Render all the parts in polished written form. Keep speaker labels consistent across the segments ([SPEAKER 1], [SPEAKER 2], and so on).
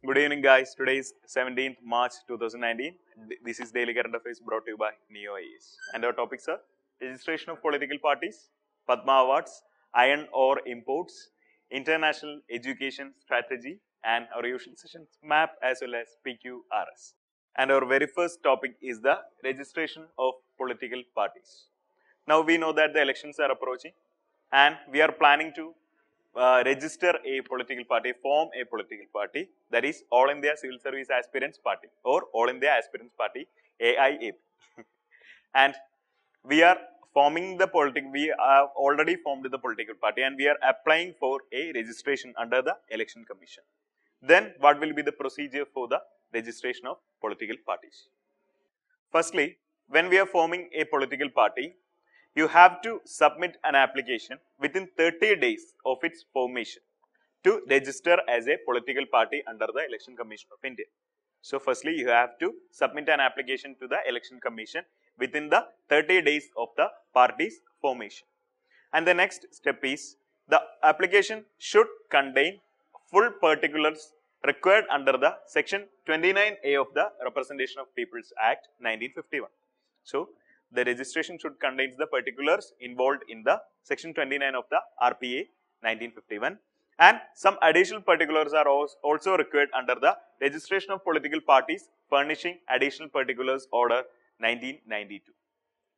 [SPEAKER 1] Good evening, guys. Today is 17th March 2019. This is Daily Current Affairs brought to you by Ekam IAS. And our topics are registration of political parties, Padma Awards, iron ore imports, international education strategy, and our usual sessions map as well as PQRS. And our very first topic is the registration of political parties. Now we know that the elections are approaching and we are planning to register a political party, form a political party, that is All India Civil Service Aspirants Party or All India Aspirants Party AIAP. And we are forming the we have already formed the political party and we are applying for a registration under the Election Commission. Then what will be the procedure for the registration of political parties? Firstly, when we are forming a political party, you have to submit an application within 30 days of its formation to register as a political party under the Election Commission of India. So, firstly, you have to submit an application to the Election Commission within the 30 days of the party's formation. And the next step is the application should contain full particulars required under the Section 29A of the Representation of Peoples Act 1951. So, the registration should contain the particulars involved in the Section 29 of the RPA 1951 and some additional particulars are also required under the Registration of Political Parties Furnishing Additional Particulars Order 1992.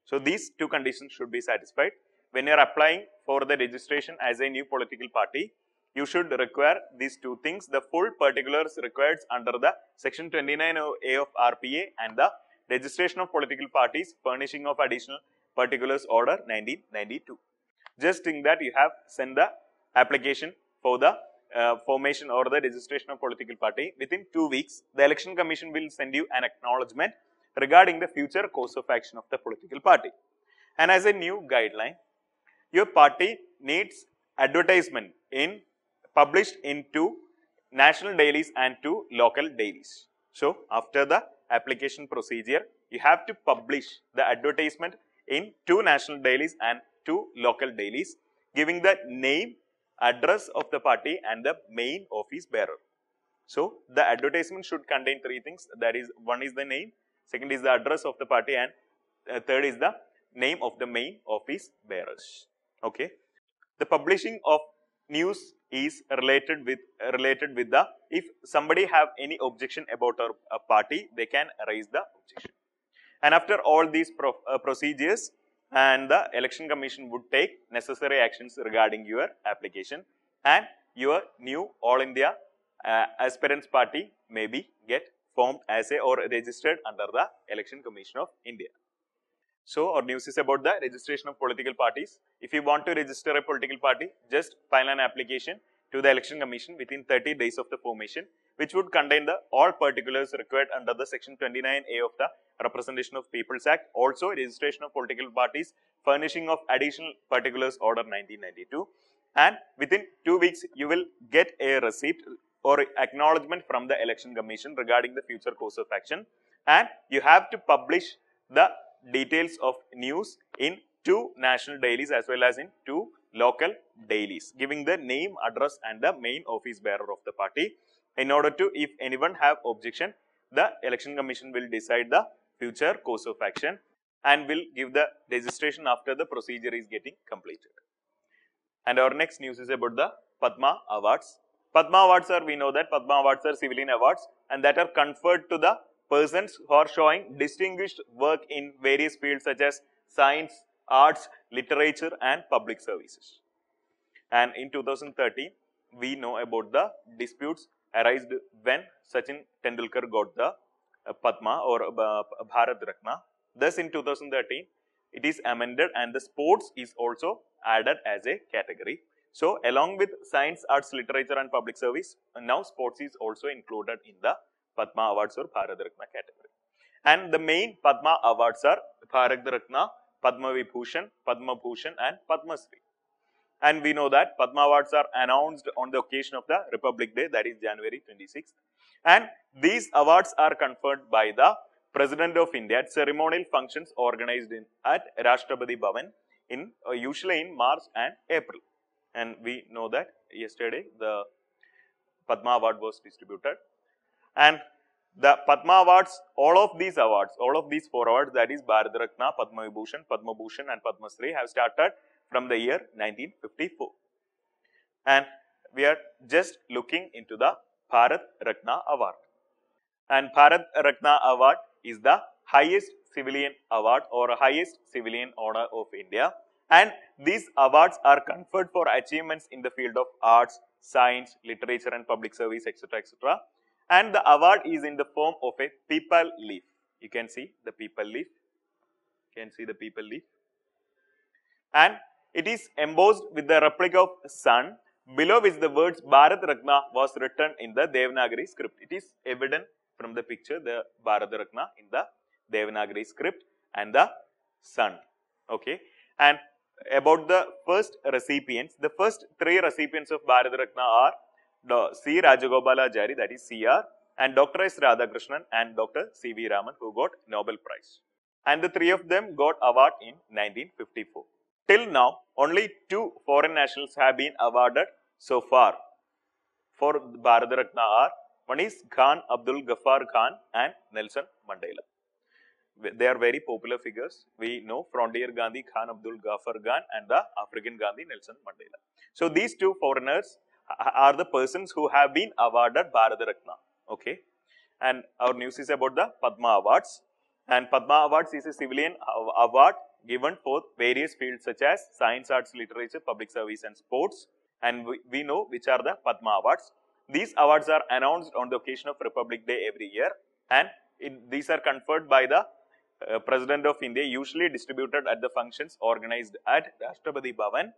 [SPEAKER 1] So, these two conditions should be satisfied. When you are applying for the registration as a new political party, you should require these two things, the full particulars required under the Section 29A of RPA and the Registration of Political Parties Furnishing of Additional Particulars Order 1992. Just in that you have sent the application for the formation or the registration of political party. Within 2 weeks, the Election Commission will send you an acknowledgement regarding the future course of action of the political party. And as a new guideline, your party needs advertisement published in 2 national dailies and 2 local dailies. So, after the application procedure, you have to publish the advertisement in 2 national dailies and 2 local dailies, giving the name, address of the party and the main office bearer. So, the advertisement should contain 3 things, that is, one is the name, second is the address of the party and third is the name of the main office bearers. Okay. The publishing of news is related with the, if somebody have any objection about a party, they can raise the objection. And after all these procedures, and the Election Commission would take necessary actions regarding your application and your new All India Aspirants Party may be get formed as a or registered under the Election Commission of India. So, our news is about the registration of political parties. If you want to register a political party, just file an application to the Election Commission within 30 days of the formation, which would contain the all particulars required under the Section 29A of the Representation of Peoples Act, also registration of political parties, furnishing of additional particulars Order 1992, and within 2 weeks you will get a receipt or acknowledgement from the Election Commission regarding the future course of action, and you have to publish the details of news in 2 national dailies as well as in 2 local dailies, giving the name, address and the main office bearer of the party. In order to, if anyone have objection, the Election Commission will decide the future course of action and will give the registration after the procedure is getting completed. And our next news is about the Padma Awards. Padma Awards are, we know that Padma Awards are civilian awards and that are conferred to the persons who are showing distinguished work in various fields such as science, arts, literature and public services. And in 2013, we know about the disputes arised when Sachin Tendulkar got the Padma or Bharat Ratna. Thus, in 2013, it is amended and the sports is also added as a category. So, along with science, arts, literature and public service, now sports is also included in the Padma Awards or Bharat Ratna category. And the main Padma Awards are Bharat Ratna, Padma Vibhushan, Padma Bhushan and Padma Shri. And we know that Padma Awards are announced on the occasion of the Republic Day, that is January 26th. And these awards are conferred by the President of India at ceremonial functions organized at Rashtrapati Bhavan usually in March and April. And we know that yesterday the Padma Award was distributed. And the Padma Awards, all of these 4 awards, that is Bharat Ratna, Padma Vibhushan, Padma Bhushan and Padma Shri, have started from the year 1954. And we are just looking into the Bharat Ratna Award. And Bharat Ratna Award is the highest civilian award or highest civilian honor of India. And these awards are conferred for achievements in the field of arts, science, literature and public service, etc., etc. And the award is in the form of a peepal leaf. You can see the peepal leaf. You can see the peepal leaf. And it is embossed with the replica of sun, below which the words Bharat Ratna was written in the Devanagari script. It is evident from the picture, the Bharat Ratna in the Devanagari script and the sun. Okay. And about the first recipients, the first 3 recipients of Bharat Ratna are C. Rajagopalachari, that is CR, and Dr. S. Radhakrishnan and Dr. C.V. Raman, who got Nobel Prize. And the 3 of them got award in 1954. Till now, only 2 foreign nationals have been awarded so far for Bharat Ratna are, one is Khan Abdul Ghaffar Khan and Nelson Mandela. They are very popular figures. We know Frontier Gandhi, Khan Abdul Ghaffar Khan and the African Gandhi, Nelson Mandela. So these 2 foreigners are the persons who have been awarded Bharat Ratna. Okay. And our news is about the Padma Awards. And Padma Awards is a civilian award given for various fields such as science, arts, literature, public service and sports. And we know which are the Padma Awards. These awards are announced on the occasion of Republic Day every year, and these are conferred by the President of India, usually distributed at the functions organized at Rashtrapati Bhavan,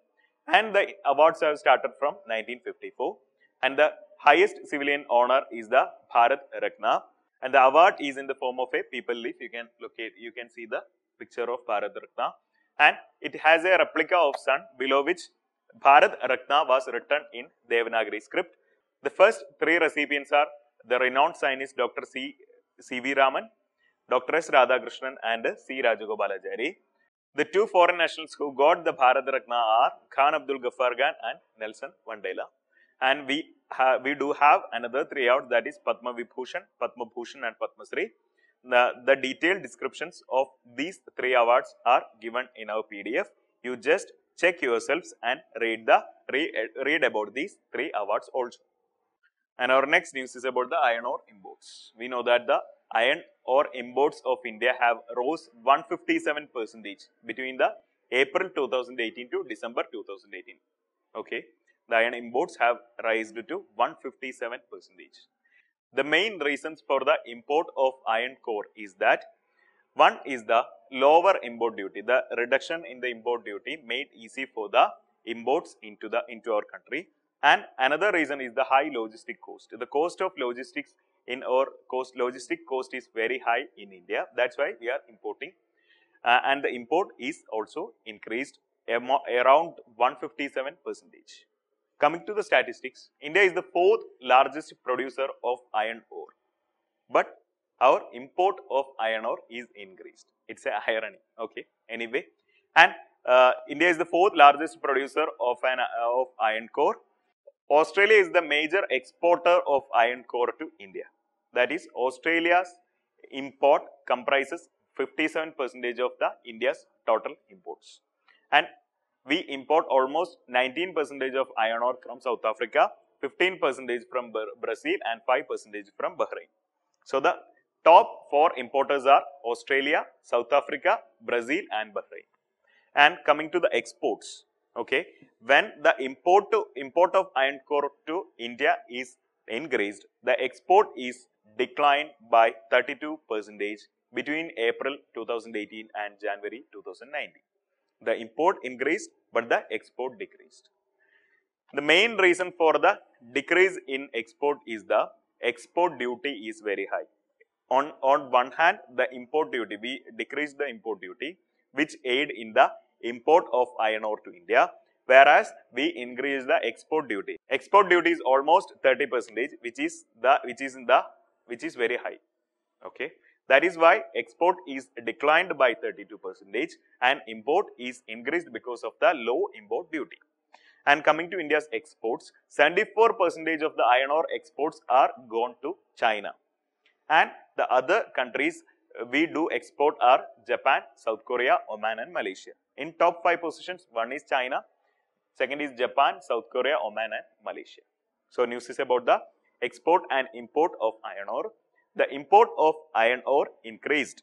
[SPEAKER 1] and the awards have started from 1954. And the highest civilian honor is the Bharat Ratna, and the award is in the form of a peepal leaf. You can see the picture of Bharat Ratna, and it has a replica of sun, below which Bharat Ratna was written in Devanagari script. The first 3 recipients are the renowned scientist Dr. C.V. Raman, Dr. S. Radhakrishnan and C. Rajagopalachari. The 2 foreign nationals who got the Bharat Ratna are Khan Abdul Ghaffar Khan and Nelson Mandela. And we do have another 3 awards, that is Padma Vibhushan, Padma Bhushan and Padma Shri. The detailed descriptions of these 3 awards are given in our PDF. You just check yourselves and read about these 3 awards also. And our next news is about the iron ore imports. We know that the iron ore imports of India have rose 157% between the April 2018 to December 2018. Okay, the iron imports have risen to 157%. The main reasons for the import of iron ore is that one is the lower import duty. The reduction in the import duty made easy for the imports into our country. And another reason is the high logistic cost. The cost of logistics logistic cost is very high in India. That's why we are importing, and the import is also increased around 157%. Coming to the statistics, India is the 4th largest producer of iron ore, but our import of iron ore is increased. It's a irony. Okay. Anyway, and India is the 4th largest producer of iron ore. Australia is the major exporter of iron ore to India. That is, Australia's import comprises 57% of the India's total imports. And we import almost 19% of iron ore from South Africa, 15% from Brazil and 5% from Bahrain. So the top 4 importers are Australia, South Africa, Brazil and Bahrain. And coming to the exports, okay, when the import of iron ore to India is increased, the export is declined by 32% between April 2018 and January 2019. The import increased, but the export decreased. The main reason for the decrease in export is the export duty is very high. On one hand, the import duty, we decreased the import duty, which aid in the import of iron ore to India, whereas we increase the export duty. Export duty is almost 30%, which is very high. Okay, that is why export is declined by 32% and import is increased because of the low import duty. And coming to India's exports, 74% of the iron ore exports are gone to China. and the other countries we do export are Japan, South Korea, Oman and Malaysia. In top 5 positions, one is China, second is Japan, South Korea, Oman and Malaysia. So news is about the export and import of iron ore. The import of iron ore increased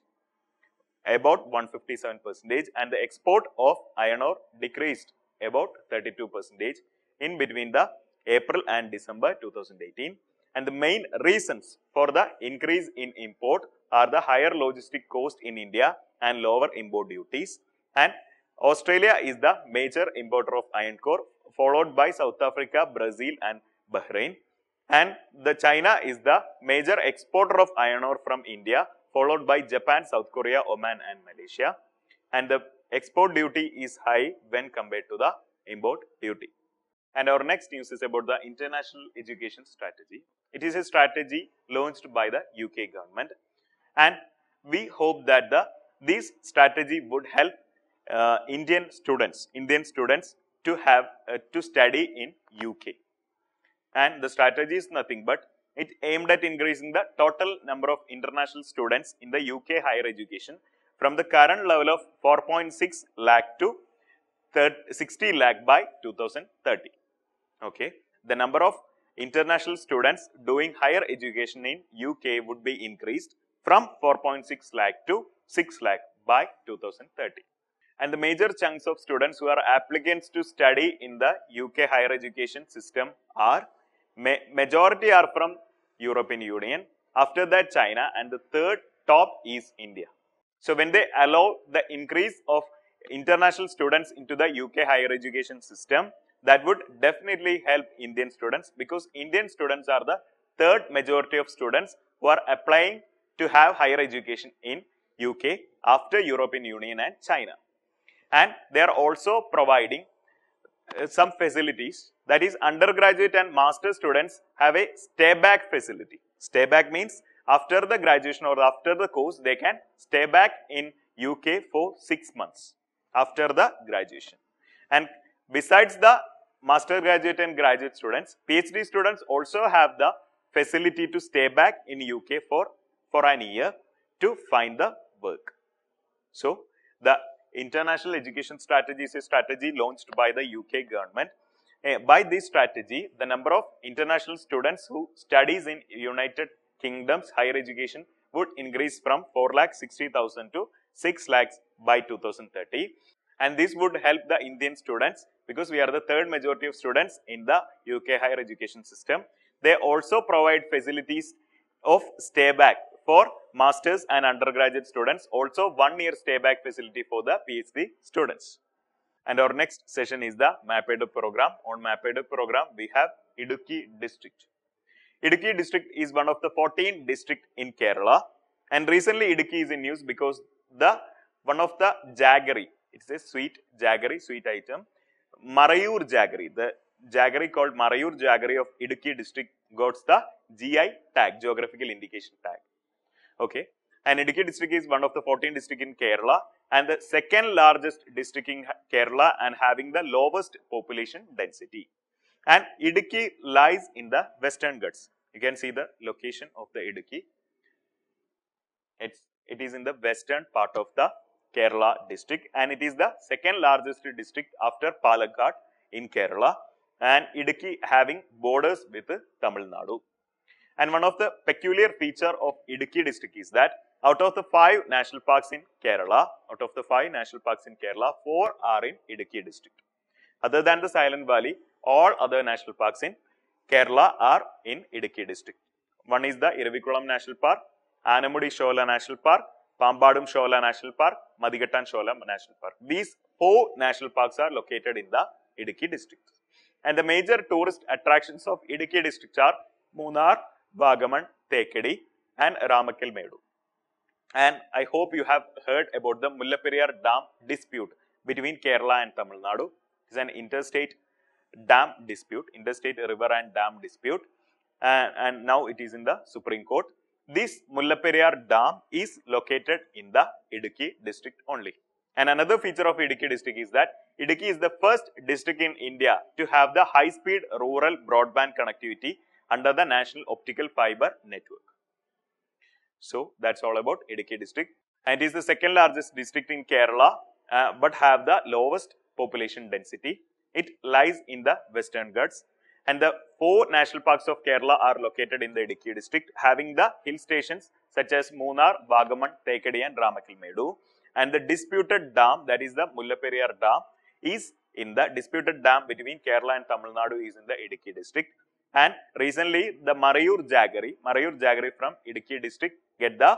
[SPEAKER 1] about 157% and the export of iron ore decreased about 32% in between the April and December 2018. And the main reasons for the increase in import are the higher logistic cost in India and lower import duties. And Australia is the major importer of iron ore, followed by South Africa, Brazil and Bahrain. And the China is the major exporter of iron ore from India, followed by Japan, South Korea, Oman and Malaysia. And the export duty is high when compared to the import duty. And our next news is about the international education strategy. It is a strategy launched by the UK government, and we hope that this strategy would help Indian students to have to study in UK. And the strategy is nothing but it aimed at increasing the total number of international students in the UK higher education from the current level of 4.6 lakh to 60 lakh by 2030. Okay, the number of international students doing higher education in UK would be increased from 4.6 lakh to 6 lakh by 2030. And the major chunks of students who are applicants to study in the UK higher education system are, majority are from European Union, after that China, and the third top is India. So when they allow the increase of international students into the UK higher education system, that would definitely help Indian students, because Indian students are the third majority of students who are applying to have higher education in UK after European Union and China. And they are also providing some facilities, that is undergraduate and master students have a stay back facility. Stay back means after the graduation or after the course they can stay back in UK for 6 months after the graduation. And besides the master graduate and graduate students, PhD students also have the facility to stay back in UK for an year to find the work. So the international education strategy is a strategy launched by the UK government. By this strategy, the number of international students who studies in United Kingdom's higher education would increase from 4,60,000 to 6 lakhs by 2030. And this would help the Indian students, because we are the third majority of students in the UK higher education system. They also provide facilities of stay back for masters and undergraduate students, also 1 year stay back facility for the PhD students. And our next session is the MAPED program. On MAPED program, we have Idukki district. Idukki district is one of the 14 districts in Kerala, and recently Idukki is in news because one of the jaggery, it's a sweet jaggery, sweet item, Marayur jaggery, the jaggery called Marayur jaggery of Idukki district got the GI tag, geographical indication tag. Okay, and Idukki district is one of the 14 districts in Kerala and the second largest district in Kerala and having the lowest population density. And Idukki lies in the Western Ghats. You can see the location of the Idukki. It is in the western part of the Kerala district, and it is the second largest district after Palakkad in Kerala, and Idukki having borders with Tamil Nadu. And one of the peculiar feature of Idukki district is that out of the 5 national parks in Kerala, 4 are in Idukki district. Other than the Silent Valley, all other national parks in Kerala are in Idukki district. One is the Iravikulam National Park, Anamudi Shola National Park, Pambadum Shola National Park, Madigatan Shola National Park. These 4 national parks are located in the Idukki district. And the major tourist attractions of Idukki district are Munnar, Vagaman, Thekadi and Ramakal Medu. And I hope you have heard about the Mullaperiyar Dam dispute between Kerala and Tamil Nadu. It is an interstate dam dispute, interstate river and dam dispute, and now it is in the Supreme Court. This Mullaperiyar Dam is located in the Idukki district only. And another feature of Idukki district is that Idukki is the first district in India to have the high-speed rural broadband connectivity under the National Optical Fiber Network. So that's all about Idukki district. And it is the second largest district in Kerala, but have the lowest population density. It lies in the Western Ghats. And the 4 national parks of Kerala are located in the Idukki district, having the hill stations such as Munnar, Vagaman, Tekadi and Ramakilmedu. And the disputed dam, that is the Mullaperiyar Dam, is in the disputed dam between Kerala and Tamil Nadu is in the Idukki district. And recently, the Marayur Jaggery from Idukki district get the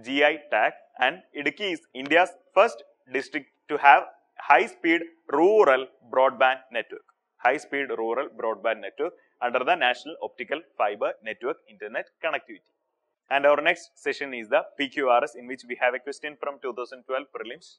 [SPEAKER 1] GI tag, and Idukki is India's first district to have high-speed rural broadband network. High-speed rural broadband network under the National Optical Fiber Network Internet Connectivity. And our next session is the PQRS, in which we have a question from 2012 prelims.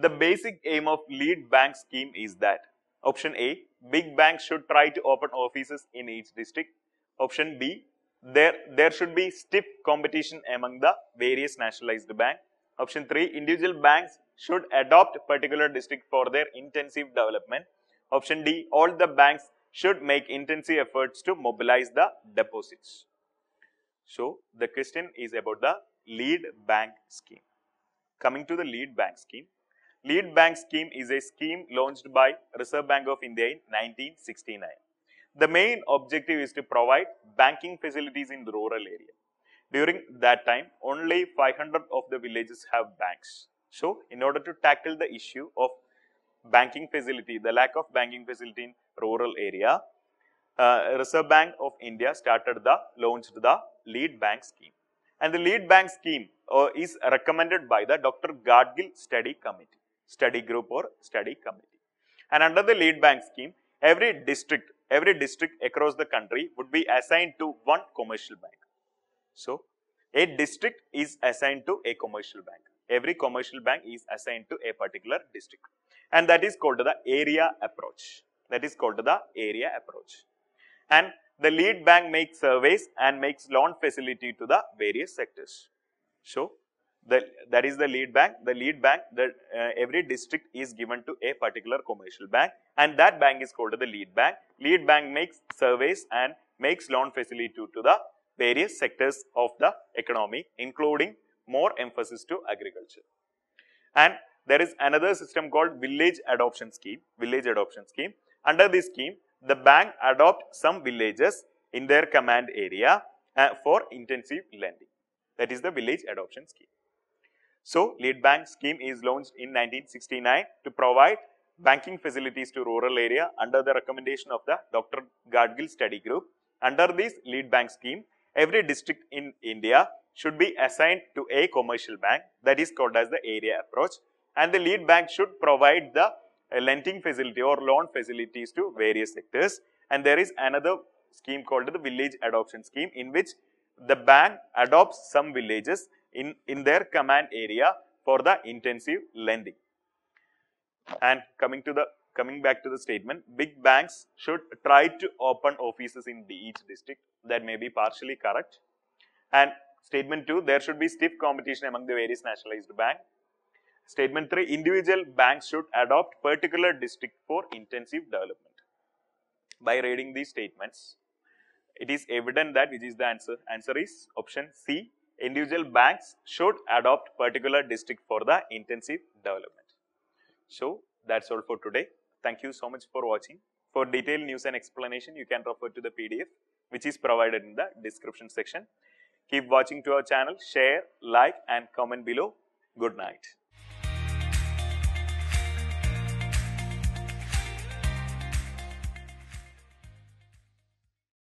[SPEAKER 1] The basic aim of lead bank scheme is that option A, big banks should try to open offices in each district. Option B, there should be stiff competition among the various nationalized banks. Option 3, individual banks should adopt particular district for their intensive development. Option D, all the banks should make intensive efforts to mobilize the deposits. So the question is about the lead bank scheme. Coming to the lead bank scheme. Lead bank scheme is a scheme launched by Reserve Bank of India in 1969. The main objective is to provide banking facilities in the rural area. During that time, only 500 of the villages have banks. So, in order to tackle the issue of banking facility, the lack of banking facility in rural area, Reserve Bank of India launched the lead bank scheme. And the lead bank scheme is recommended by the Dr. Gadgil study group or study committee. And under the lead bank scheme, every district across the country would be assigned to one commercial bank. So, a district is assigned to a commercial bank. Every commercial bank is assigned to a particular district. And that is called the area approach. And the lead bank makes surveys and makes loan facility to the various sectors. So, that is the lead bank. Every district is given to a particular commercial bank, and that bank is called the lead bank. Lead bank makes surveys and makes loan facility to the various sectors of the economy, including more emphasis to agriculture. And there is another system called village adoption scheme. Under this scheme, the bank adopt some villages in their command area for intensive lending. That is the village adoption scheme. So, lead bank scheme is launched in 1969 to provide banking facilities to rural area under the recommendation of the Dr. Gadgil study group. Under this lead bank scheme, every district in India should be assigned to a commercial bank, that is called as the area approach, and the lead bank should provide the lending facility or loan facilities to various sectors. And there is another scheme called the village adoption scheme, in which the bank adopts some villages in their command area for the intensive lending. And coming back to the statement, big banks should try to open offices in each district. That may be partially correct. And statement 2, there should be stiff competition among the various nationalized banks. Statement 3, individual banks should adopt particular district for intensive development. By reading these statements, it is evident that which is the answer. Answer is option C. Individual banks should adopt particular district for the intensive development. So, that's all for today. Thank you so much for watching. For detailed news and explanation, you can refer to the PDF which is provided in the description section. Keep watching to our channel, share, like and comment below. Good night.